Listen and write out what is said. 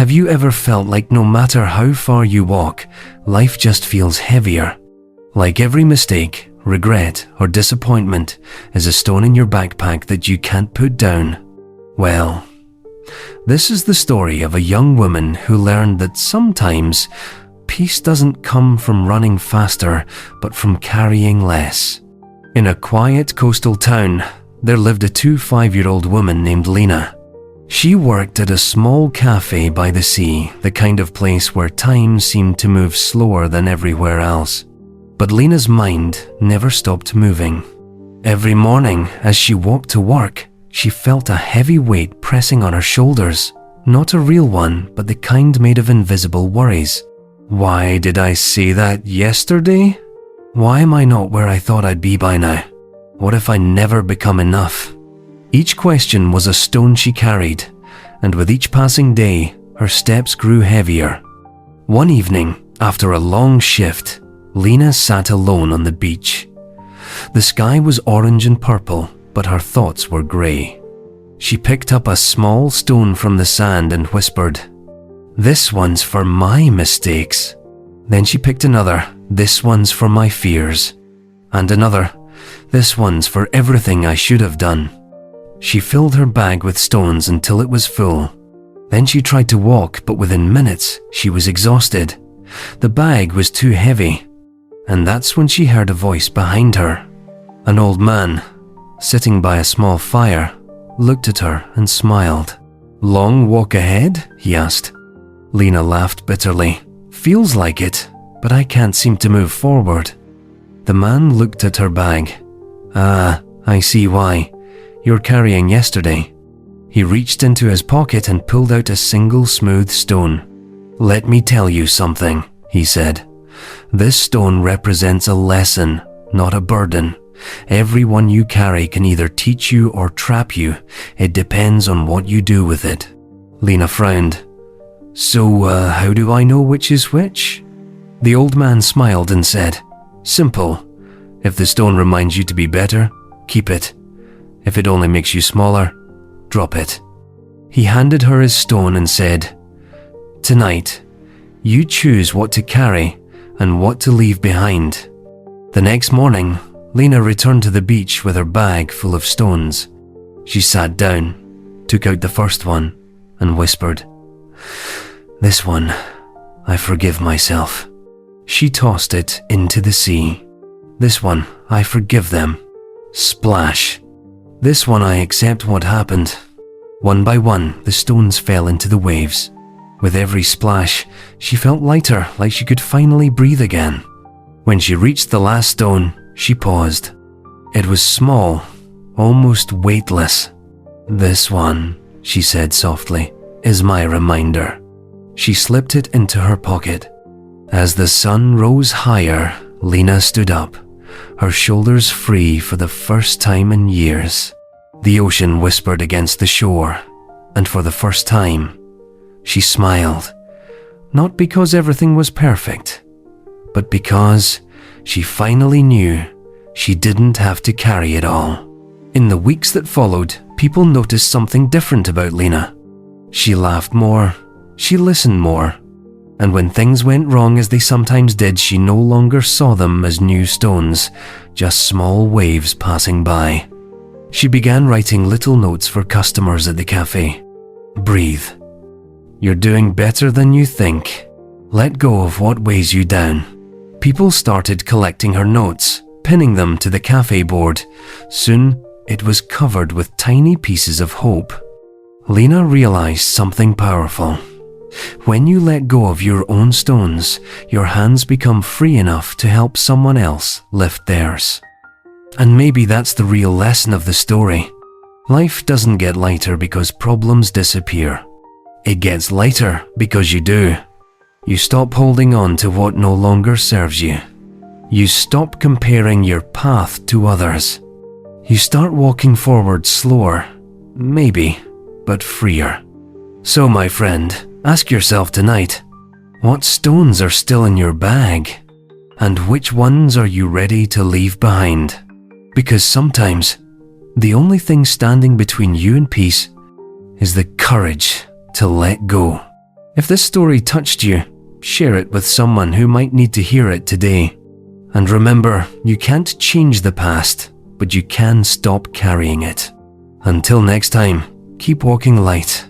Have you ever felt like no matter how far you walk, life just feels heavier? Like every mistake, regret, or disappointment is a stone in your backpack that you can't put down? Well, this is the story of a young woman who learned that sometimes peace doesn't come from running faster, but from carrying less. In a quiet coastal town, there lived a 5-year-old woman named Lena. She worked at a small cafe by the sea, the kind of place where time seemed to move slower than everywhere else. But Lena's mind never stopped moving. Every morning, as she walked to work, she felt a heavy weight pressing on her shoulders. Not a real one, but the kind made of invisible worries. Why did I say that yesterday? Why am I not where I thought I'd be by now? What if I never become enough? Each question was a stone she carried, and with each passing day, her steps grew heavier. One evening, after a long shift, Lena sat alone on the beach. The sky was orange and purple, but her thoughts were grey. She picked up a small stone from the sand and whispered, "This one's for my mistakes." Then she picked another, "This one's for my fears." And another, "This one's for everything I should have done." She filled her bag with stones until it was full. Then she tried to walk, but within minutes, she was exhausted. The bag was too heavy. And that's when she heard a voice behind her. An old man, sitting by a small fire, looked at her and smiled. "Long walk ahead?" he asked. Lena laughed bitterly. "Feels like it, but I can't seem to move forward." The man looked at her bag. "Ah, I see why. You're carrying yesterday." He reached into his pocket and pulled out a single smooth stone. "Let me tell you something," he said. "This stone represents a lesson, not a burden. Every one you carry can either teach you or trap you. It depends on what you do with it." Lena frowned. So, how do I know which is which?" The old man smiled and said, "Simple. If the stone reminds you to be better, keep it. If it only makes you smaller, drop it." He handed her his stone and said, "Tonight, you choose what to carry and what to leave behind." The next morning, Lena returned to the beach with her bag full of stones. She sat down, took out the first one, and whispered, "This one, I forgive myself." She tossed it into the sea. "This one, I forgive them." Splash. "This one, I accept what happened." One by one, the stones fell into the waves. With every splash, she felt lighter, like she could finally breathe again. When she reached the last stone, she paused. It was small, almost weightless. "This one," she said softly, "is my reminder." She slipped it into her pocket. As the sun rose higher, Lena stood up, her shoulders free for the first time in years. The ocean whispered against the shore, and for the first time, she smiled. Not because everything was perfect, but because she finally knew she didn't have to carry it all. In the weeks that followed, people noticed something different about Lena. She laughed more, she listened more, and when things went wrong as they sometimes did, she no longer saw them as new stones, just small waves passing by. She began writing little notes for customers at the cafe. "Breathe. You're doing better than you think. Let go of what weighs you down." People started collecting her notes, pinning them to the cafe board. Soon, it was covered with tiny pieces of hope. Lena realized something powerful. When you let go of your own stones, your hands become free enough to help someone else lift theirs. And maybe that's the real lesson of the story. Life doesn't get lighter because problems disappear. It gets lighter because you do. You stop holding on to what no longer serves you. You stop comparing your path to others. You start walking forward slower, maybe, but freer. So, my friend, ask yourself tonight, what stones are still in your bag? And which ones are you ready to leave behind? Because sometimes, the only thing standing between you and peace is the courage to let go. If this story touched you, share it with someone who might need to hear it today. And remember, you can't change the past, but you can stop carrying it. Until next time, keep walking light.